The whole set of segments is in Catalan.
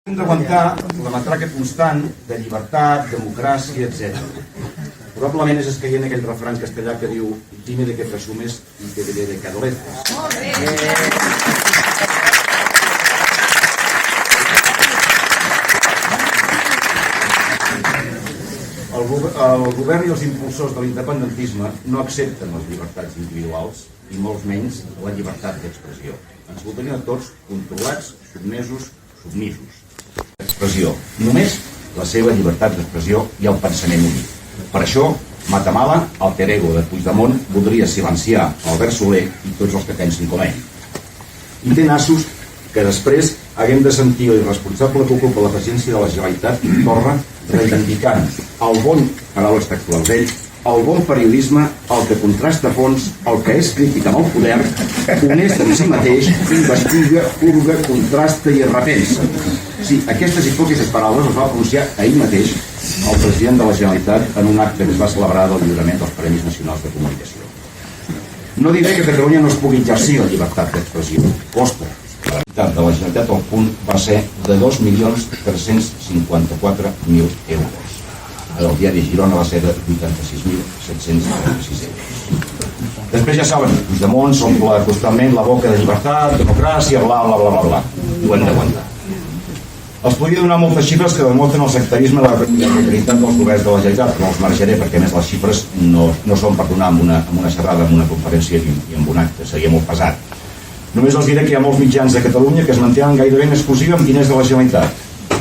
Hem d'aguantar la matraca constant de llibertat, democràcia, etc. Probablement és escaient aquell refrany castellà que diu dime de què presumes i te diré de què adoleces. El govern i els impulsors de l'independentisme no accepten les llibertats individuals i molt menys la llibertat d'expressió. Ens voldrien a tots controlats, sotmesos, submisos. Expressió. Només la seva llibertat d'expressió i el pensament únic. Per això, Matamala, alter ego de Puigdemont, voldria silenciar Albert Soler i tots els que pensin com ell. I té nassos que després haguem de sentir l'irresponsable que ocupa la presidència de la Generalitat i Torra reivindicant el bon, paraules textuals d'ell, el bon periodisme, el que contrasta fons, el que és crític amb el poder, honest en si mateix, investiga, purga, contrasta i es repensa. Sí, aquestes i poques paraules les va pronunciar ahir mateix el president de la Generalitat en un acte que es va celebrar del lliurament dels Premis Nacionals de Comunicació. No diré que a Catalunya no es pugui exercir la llibertat d'expressió. Costa. La veritat de la Generalitat al punt va ser de 2.354.000 euros. El diari Girona va ser de 86.736 euros. Després ja saben, Puigdemont s'omple constantment la boca de llibertat, democràcia, bla, bla, bla, bla, bla. I ho hem d'aguantar. Els podria donar moltes xifres que demostren el sectarisme de la realitat dels governs de la Generalitat, però els marxaré perquè, a més, les xifres no són per donar amb una xerrada, amb una conferència i amb un acte, seria molt pesat. Només els diré que hi ha molts mitjans de Catalunya que es mantenen gairebé en exclusiva amb diners de la Generalitat.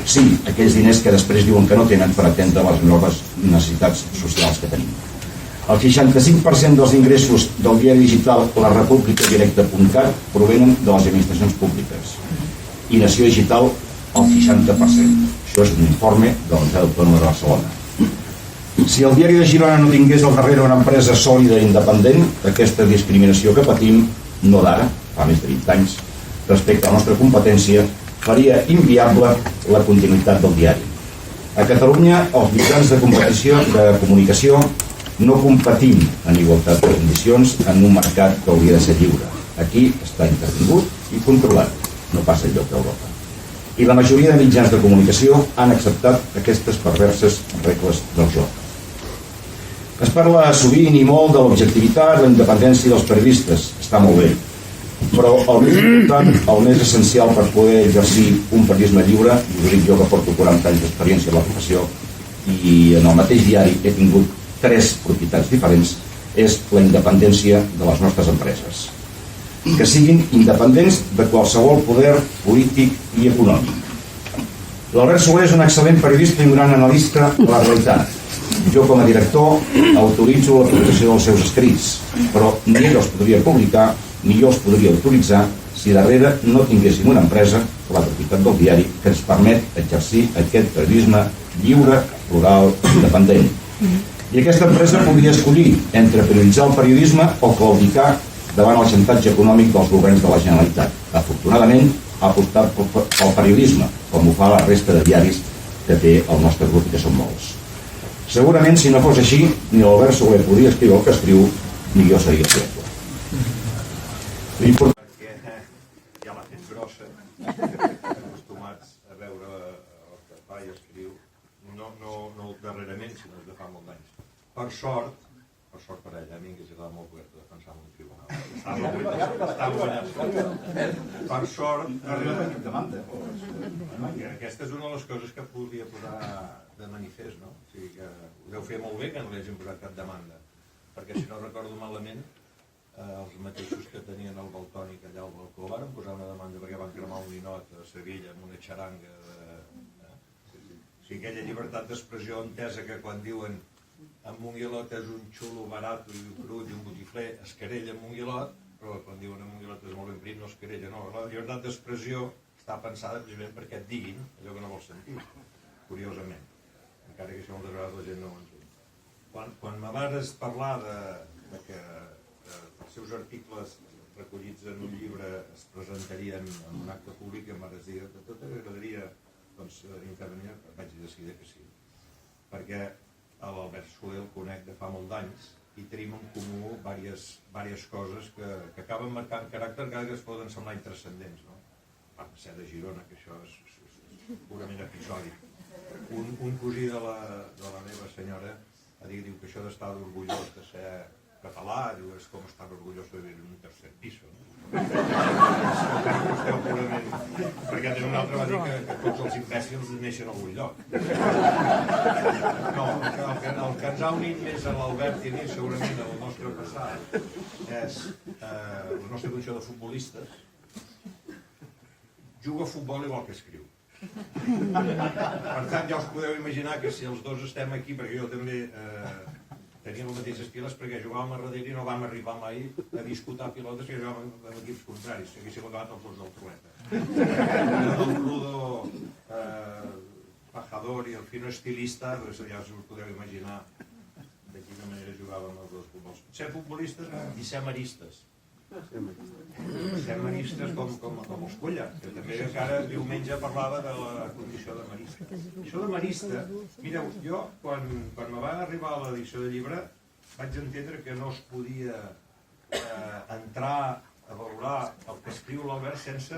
Sí, aquells diners que després diuen que no tenen per atendre les noves necessitats socials que tenim. El 65% dels ingressos del diari digital La República Directa.cat provenen de les administracions públiques i Nació Digital el 60%. Això és un informe de la Universitat Autònoma de Barcelona. Si el diari de Girona no tingués al darrere una empresa sòlida i independent, aquesta discriminació que patim, no d'ara, fa més de 20 anys, respecte a la nostra competència, faria inviable la continuïtat del diari. A Catalunya, els mitjans de comunicació no competim en igualtat de condicions en un mercat que hauria de ser lliure. Aquí està intervingut i controlat, no passa enlloc d'Europa. I la majoria de mitjans de comunicació han acceptat aquestes perverses regles del joc. Es parla sovint i molt de l'objectivitat, la independència dels periodistes. Està molt bé. Però el més important, el més essencial per poder exercir un periodisme lliure, i us dic jo que porto 40 anys d'experiència en la professió, i en el mateix diari he tingut 3 propietats diferents, és la independència de les nostres empreses. Que siguin independents de qualsevol poder polític i econòmic. L'Albert Soler és un excel·lent periodista i un gran analista de la realitat. Jo, com a director, autoritzo la publicació dels seus escrits, però ni ell els podria publicar ni jo els podria autoritzar si darrere no tinguéssim una empresa, la propietat del diari, que ens permet exercir aquest periodisme lliure, plural i independent. I aquesta empresa podria escollir entre prioritzar el periodisme o claudicar davant el xantatge econòmic dels governs de la Generalitat. Afortunadament, ha apostat pel periodisme, com ho fa la resta de diaris que té el nostre grup, que són molts. Segurament, si no fos així, ni l'Albert Soler podria escriure el que escriu, ni jo seria director. L'important... Perquè ja l'ha fet grossa, acostumats a veure el que fa i escriu, no darrerament, sinó de fa molts anys. Per sort per ella, a mi m'hauria agradat molt poder defensar en un tribunal. Estava guanyant. Per sort, aquesta és una de les coses que podria posar de manifest, no? O sigui que ho deu fer molt bé que no li hagin posat cap demanda, perquè si no recordo malament, els mateixos que tenien el Valtònic allà al balcó varen posar una demanda perquè van cremar un ninot a Sevilla amb una xaranga o sigui, aquella llibertat d'expressió entesa que quan diuen en Monguilot és un xulo barat i un brut i un botifler es querella en Monguilot, però quan diuen en Monguilot és molt ben prim no es querella, no. La llibertat d'expressió està pensada precisament perquè et diguin allò que no vols sentir, curiosament, encara que això moltes vegades la gent no ho entén. Quan me vas parlar de que els seus articles recollits en un llibre es presentarien en un acte públic, em vas dir que tot m'agradaria intervenir, vaig decidir que sí, perquè l'Albert Soler el conec de fa molt d'anys i tenim en comú diverses coses que acaben marcant caràcter, encara que es poden semblar intranscendents, no? A part de ser de Girona, que això és purament episòdic. Un cosí de la meva senyora diu que això d'estar orgullós de ser català, diu, és com estar orgullós de viure en un tercer pis. Perquè un altre va dir que tots els imbècils neixen a algun lloc. No, el que ens ha unit més a l'Albert i a mi, segurament, el nostre passat, és la nostra condició de futbolistes. Juga a futbol igual que escriu. Per tant, ja us podeu imaginar que si els dos estem aquí, perquè jo també tenia el mateix estil, perquè jugàvem a darrere i no vam arribar mai a disputar pilotes que jugàvem amb equips contraris, que haguéssim acabat els dos del Trueta. El Rudo Pajador i el Fino Estilista, ja us podeu imaginar de quina manera jugàvem els dos futbols. Ser futbolistes i ser maristes. Ser maristes com els Culla, que també encara diumenge parlava de la condició de marista. Això de marista, mireu, jo quan me va arribar a l'edició de llibre vaig entendre que no es podia entrar a valorar el que escriu l'Albert sense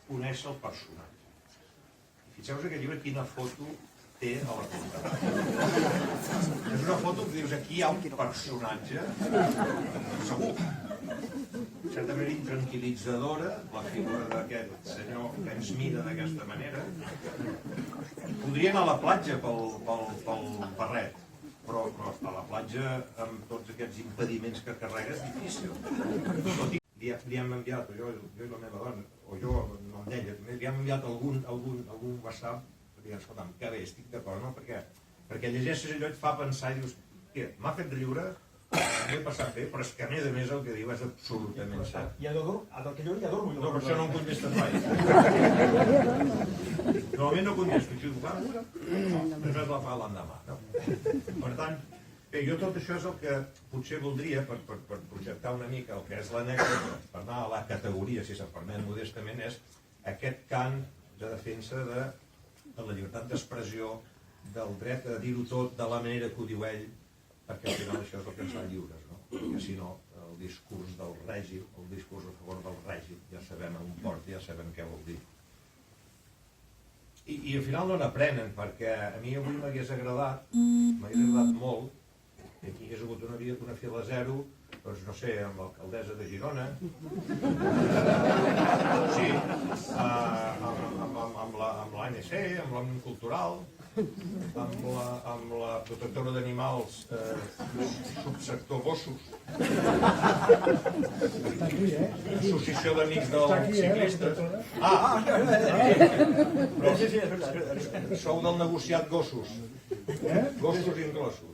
conèixer el personatge. Fixeu-vos aquest llibre quina foto té a la portada. És una foto que dius, aquí hi ha un personatge segur, certament intranquil·litzadora, la figura d'aquest senyor que ens mira d'aquesta manera. Podria anar a la platja pel barret, però estar a la platja amb tots aquests impediments que carrega és difícil. Li hem enviat, jo i la meva dona, o jo, no amb ella, li hem enviat algun WhatsApp, dient, escolta'm, que bé, estic d'acord, no? Perquè llegeixes allò et fa pensar i dius, què, m'ha fet riure, m'ho he passat bé, però és que a més el que diu és absolutament cert. I a del que jo ja dormo. No, per això no em contestes mai. Normalment no contesto, i si ho fas, després la fa l'endemà. Per tant, jo tot això és el que potser voldria, per projectar una mica el que és l'anècdota, per anar a la categoria, si se'm permet modestament, és aquest cant de defensa de la llibertat d'expressió, del dret a dir-ho tot de la manera que ho diu ell, perquè al final això és el que ens fa lliures, no? Perquè si no, el discurs del règim, el discurs a favor del règim, ja sabem on porta, ja sabem què vol dir. I al final no n'aprenen, perquè a mi avui m'hagués agradat molt, que aquí hagués hagut una fila zero, doncs no sé, amb l'alcaldessa de Girona, sí, amb l'ANC, amb l'Òmnium Cultural, amb la protectora d'animals subsector gossos, associació d'amics dels ciclistes. Però sou del negociat gossos, gossos inclosos.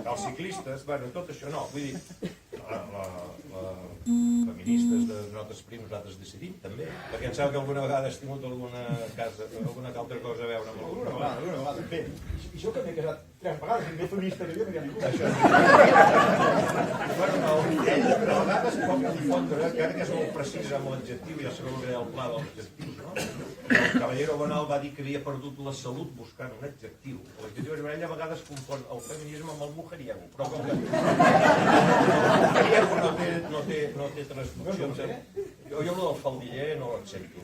Els ciclistes, bueno, tot això no, vull dir, feministes de nosaltres prims, nosaltres decidim, també, perquè em sembla que alguna vegada has tingut alguna altra cosa a veure amb alguna vegada. Bé, i jo que m'he casat 3 vegades, i m'he feminista que jo m'he ningú. Ell a vegades pot confondre, que ara que és molt precís amb l'adjectiu, ja sabeu que hi ha el pla dels adjectius, no? El Caballero Bonal va dir que havia perdut la salut buscant un adjectiu. L'adjectiu és ell a vegades confon el feminisme amb el mujeriego, però com que el mujeriego no té transduccions. Jo el del faldiller no l'accepto.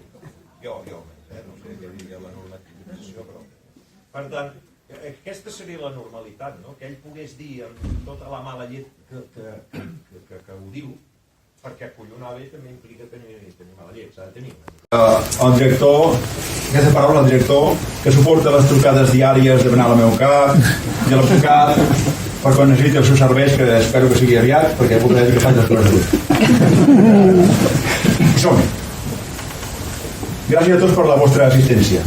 Jo almenys, no sé què diria la normativització, però... Per tant, aquesta seria la normalitat, no? Que ell pogués dir amb tota la mala llet que ho diu, perquè collonava també implica tenir mala llet, s'ha de tenir. El director, aquesta paraula, el director, que suporta les trucades diàries de venir al meu cap, i l'advocat, per quan necessiti els seus serveis, que espero que sigui aviat, perquè puc dir que faig les coses. Som-hi. Gràcies a tots per la vostra assistència.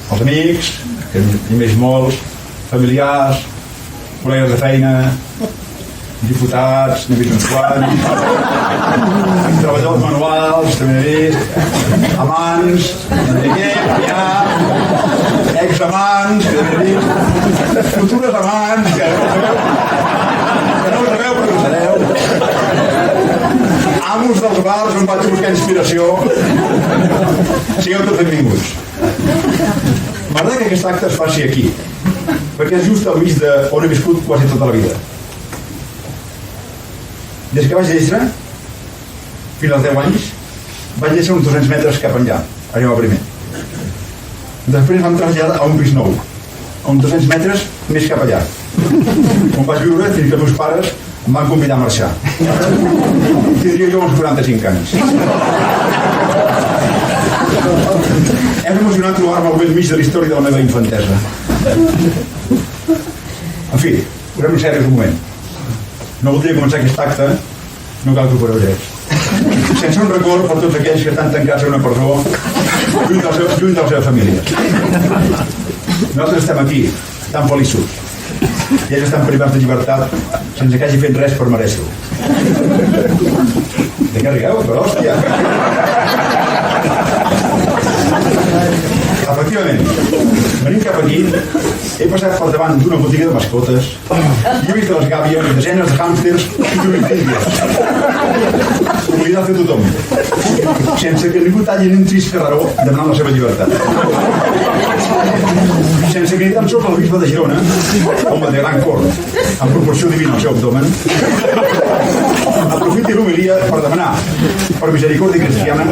Els amics, que n'hi més molts, familiars, col·legues de feina, diputats, n'he vist uns quants, treballadors manuals, també n'he vist, amants, examants, que n'he vist, futures amants, que no ho sabeu, però ho sabeu, amos dels bars on vaig buscar inspiració, sigueu tots benvinguts. M'agrada que aquest acte es faci aquí, perquè és just al mig d'on he viscut quasi tota la vida. Des que vaig néixer, fins als 10 anys, vaig deixar uns 200 metres cap enllà, allò va primer. Després vam traslladar a un pis nou, a uns 200 metres més cap allà, on vaig viure fins que els meus pares em van convidar a marxar. Tindria jo uns 45 anys. És emocionant trobar-me al bell mig de la història de la meva infantesa. En fi, posem-nos serios un moment. No voldria començar aquest acte, no cal que ho veureu. Sense un record per tots aquells que estan tancats a una presó lluny de la seva família. Nosaltres estem aquí, tan feliços, i ells estan privats de llibertat sense que hagi fet res per mereixer-ho. De què rigueu? Però hòstia! Efectivament, venint cap aquí, he passat per davant d'una botiga de mascotes i he vist a les gàbies desenes de hàmsters i d'orquídies. Oblidats de tothom, sense que ningú talli ni un trist carreró demanant la seva llibertat. Sense que ni tan sols el bisbe de Girona, home de gran cor, amb proporció divina al seu abdomen, aprofiti l'homilia per demanar, per misericòrdia cristiana,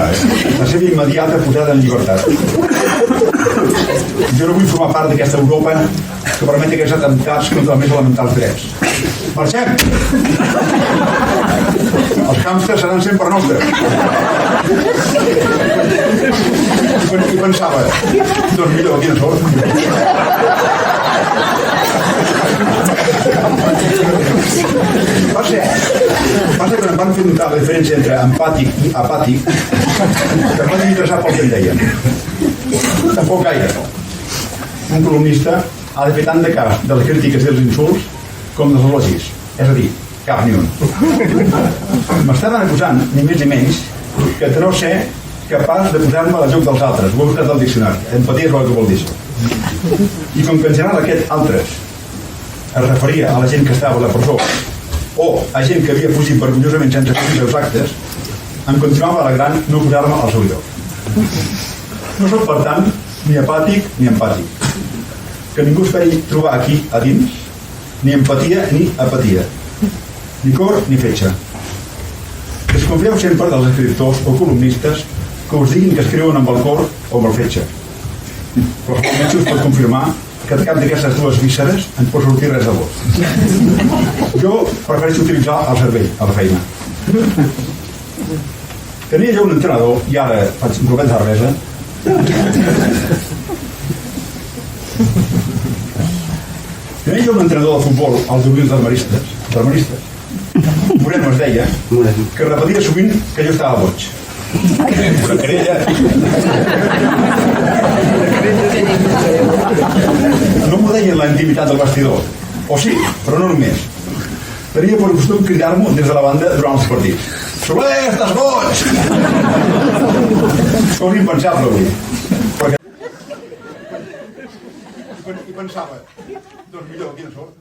la seva immediata posada en llibertat. Jo no vull formar part d'aquesta Europa que permet aquests atemptats contra els més elementals drets. Marxem! Els hàmsters seran sempre nostres. I pensava, doncs millor, quina sort. Passa que em van fer notar la diferència entre empàtic i apàtic, que em van interessar pel que em deien. Tampoc gaire. Un columnista ha de fer tant de cas de les crítiques i dels insults com dels elogis. És a dir, cap ni un. M'estaven acusant, ni més ni menys, que de no ser capaç de posar-me al joc dels altres. Ho he buscat al diccionari. Empatia és el que vol dir això. I com que en general aquest altres es referia a la gent que estava a la presó o a gent que havia fugit vergonyosament sense fer els seus actes, em continuava alegrant no posar-me al seu lloc. No soc, per tant, ni apàtic ni empàtic. Que ningú esperi trobar aquí, a dins, ni empatia ni apatia, ni cor ni fetge. Desconfieu sempre dels escriptors o columnistes que us diguin que escriuen amb el cor o amb el fetge. Però almenys us pot confirmar que de cap d'aquestes dues vísceres ens pot sortir res de bo. Jo prefereixo utilitzar el cervell a la feina. Tenia jo un entrenador, i ara faig un copet de cervesa, tenia jo un entrenador de futbol als juvenils d'armaristes. Moreno es deia, que repetia sovint que jo estava boig. Una querella. No m'ho deia en la intimitat del vestidor, o sí, però no només. Tenia per costum cridar-m'ho des de la banda durant els partits. Soler, estàs boig! Com impensable avui. I pensava, doncs millor, quina sort.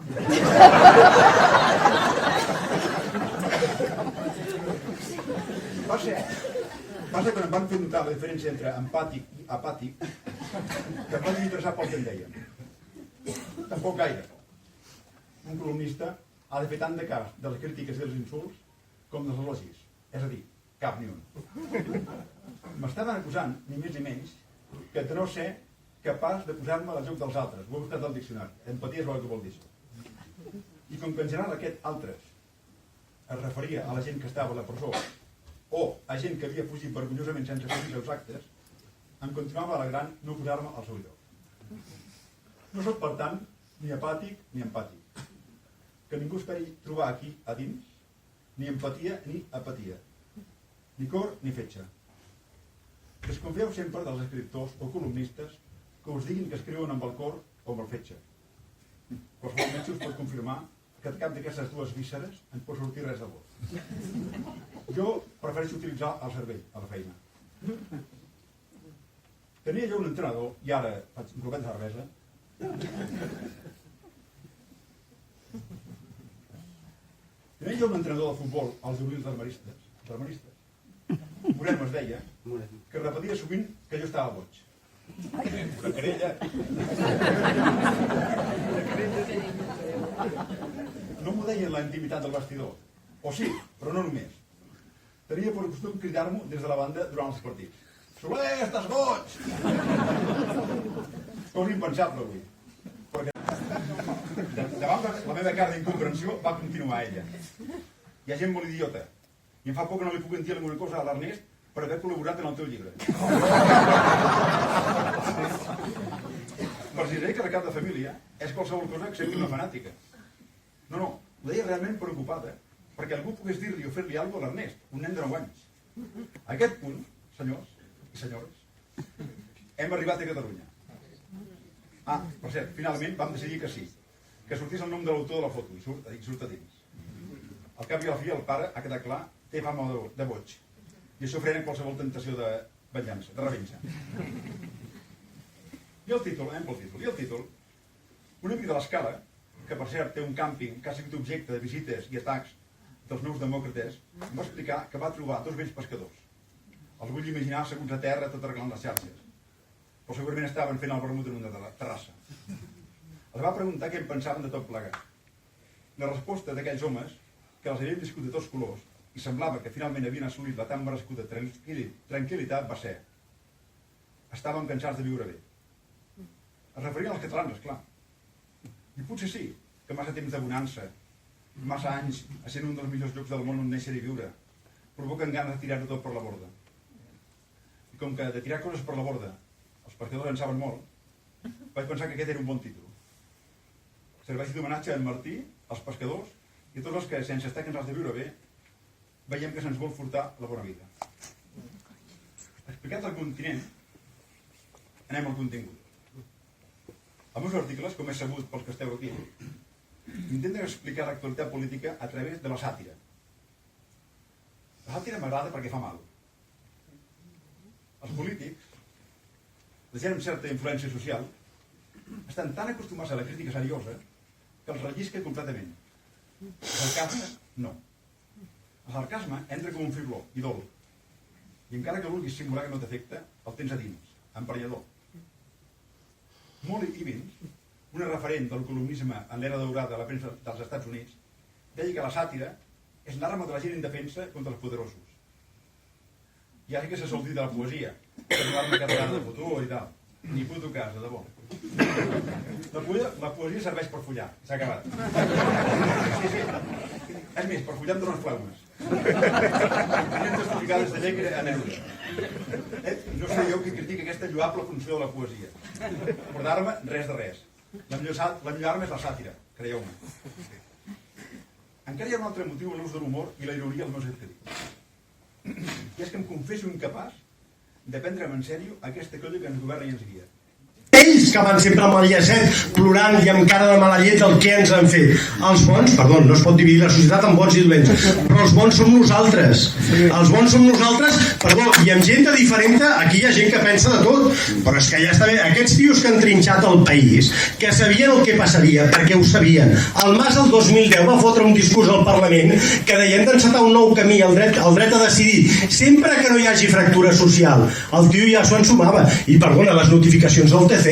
Passa que em van fer notar la diferència entre empàtic i apàtic, que em van interessar pel que em deien. Tampoc gaire. Un columnista ha de fer tant de cas de les crítiques i dels insults com dels elogis. És a dir, cap ni un. M'estaven acusant, ni més ni menys, que de no ser capaç de posar-me al joc dels altres. Ho he buscat al diccionari. Empatia és el que vol dir això. I com que en general aquest altres es referia a la gent que estava a la presó o a gent que havia fugit vergonyosament sense fer els seus actes, em continuava alegrant no posar-me al seu lloc. No soc, per tant, ni apàtic ni empàtic. Que ningú esperi trobar aquí, a dins, ni empatia ni apatia, ni cor ni fetge. Desconfieu sempre dels escriptors o columnistes que us diguin que escriuen amb el cor o amb el fetge. Qualsevol metge us pot confirmar que de cap d'aquestes dues vísceres ens pot sortir res de bo. Jo prefereixo utilitzar el cervell a la feina. Tenia jo un entrenador, i ara faig un copet de cervesa, tenia jo un entrenador de futbol als juvenils d'armaristes. Moreno es deia, que repetia sovint que jo estava boig. Una querella. No m'ho deia en la intimitat del vestidor, o sí, però no només. tenia per costum cridar-m'ho des de la banda durant els partits. Soler, estàs boig! Cosa impensable avui. Perquè davant la meva cara d'incomprensió va continuar ella. Hi ha gent molt idiota. I em fa por que no li puc dir alguna cosa a l'Ernest per haver col·laborat en el teu llibre. Per si deia que de cap de família és qualsevol cosa excepte una fanàtica. No, ho deia realment preocupada perquè algú pogués dir-li o fer-li alguna cosa a l'Ernest, un nen de 9 anys. A aquest punt, senyors i senyores, hem arribat a Catalunya. Per cert, finalment vam decidir que sí, que sortís el nom de l'autor de la foto i surt a dins. Al cap i al fi el pare, ha quedat clar, té fama de boig i això frena qualsevol tentació de venjança, de revenja. I el títol, un amic de l'Escala, que per cert té un càmping que ha sigut objecte de visites i atacs dels nous demòcrates, em va explicar que va trobar 2 vells pescadors. Els vull imaginar asseguts a terra tot arreglant les xarxes, però segurament estaven fent el vermut en una terrassa. Els va preguntar què en pensaven de tot plegat. La resposta d'aquells homes, que els havien viscut de tots colors i semblava que finalment havien assolit la tan merescuda tranquil·litat, va ser: estàvem cansats de viure bé. Es referien als catalans, esclar. I potser sí, que massa temps de bonança, massa anys essent un dels millors llocs del món on néixer i viure, provoquen ganes de tirar-ho tot per la borda. I com que de tirar coses per la borda els pescadors en saben molt, vaig pensar que aquest era un bon títol. Serveixi d'homenatge a en Martí, als pescadors i a tots els que, sense estar cansats de viure bé, veiem que se'ns vol furtar la bona vida. Explicat el continent, anem al contingut. Els meus articles, com és sabut pels que esteu aquí, intenten explicar l'actualitat política a través de la sàtira. La sàtira m'agrada perquè fa mal. Els polítics, la gent amb certa influència social, estan tan acostumats a la crítica seriosa que els rellisca completament. El sarcasme, no. El sarcasme entra com un fibló i dol. I encara que vulguis simular que no t'afecta, el tens a dins, emprenyador. Molly Ivins, una referent del columnisme en l'era daurada de la premsa dels Estats Units, deia que la sàtira és l'arma de la gent indefensa contra els poderosos. Ja sé que se sol dir de la poesia, que és l'arma carregada de futur i tal. Ni puto cas, de debò. La poesia serveix per follar. S'ha acabat. Sí. És més, per follar amb dones flaumes. 500 publicades de llei a Neruda. No sé jo qui critica aquesta lloable funció de la poesia. Per d'arma, res de res. La millor arma és la sàtira, creieu-me. Encara hi ha un altre motiu en l'ús de l'humor i la ironia als meus escrits. I és que em confesso incapaç de prendre'm en sèrio aquesta colla que ens governa i ens guia. Ells que van sempre amb el llacet plorant i amb cara de mala llet el que ens han fet. Els bons, perdó, no es pot dividir la societat en bons i dolents, però els bons som nosaltres. Els bons som nosaltres, perdó, i amb gent de diferent, aquí hi ha gent que pensa de tot, però és que ja està bé. Aquests tios que han trinxat el país, que sabien el que passaria, perquè ho sabien. El Mas el 2010 va fotre un discurs al Parlament que deien d'encetar un nou camí, el dret a decidir, sempre que no hi hagi fractura social. El tio ja s'ho ensumava. I perdona, les notificacions del TC,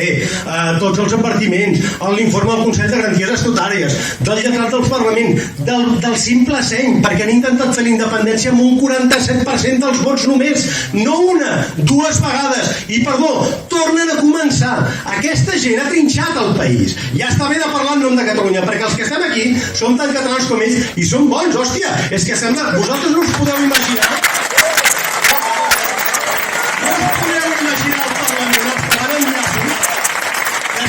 tots els advertiments, l'informe del Consell de Garanties Estatutàries, del lletrat del Parlament, del simple seny, perquè han intentat fer la independència amb un 47% dels vots només, no una, 2 vegades, i perdó, tornen a començar. Aquesta gent ha trinxat el país. Ja està bé de parlar en nom de Catalunya, perquè els que estem aquí som tan catalans com ells i som bons, hòstia, és que sembla, vosaltres no us podeu imaginar el Parlament, els que van enllaços, que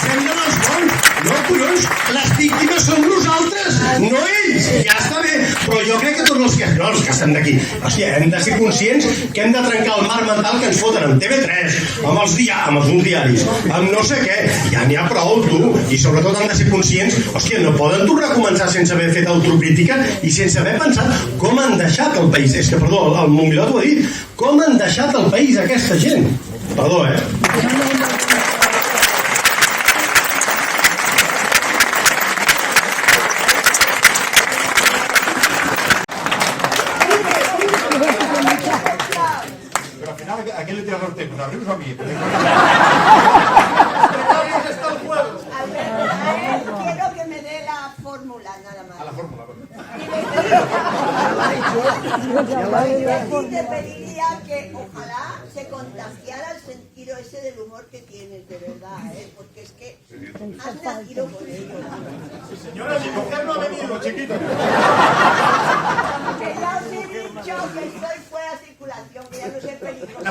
semblen els bons. No, collons, les víctimes som nosaltres, no ells. Ja està bé, però jo crec que tots els que estem d'aquí, hòstia, hem de ser conscients que hem de trencar el marc mental que ens foten amb TV3, amb els diaris, amb no sé què. Ja n'hi ha prou, tu, i sobretot han de ser conscients, hòstia, no poden tornar a començar sense haver fet autocrítica i sense haver pensat com han deixat el país. És que, perdó, el Montbilot ho ha dit, com han deixat el país aquesta gent. Perdó, ¿A quién le tiras los tempos? ¿A Rius o a mí? A ver, quiero que me dé la fórmula. fórmula, nada más. A la fórmula, Y te pediría que ojalá se contagiara el sentido ese del humor que tienes, de verdad, porque es que has nacido con ello. Señora, mi mujer no ha venido, chiquito. Que ya os he dicho que estoy fuera de circulación, que ya no sé peligroso.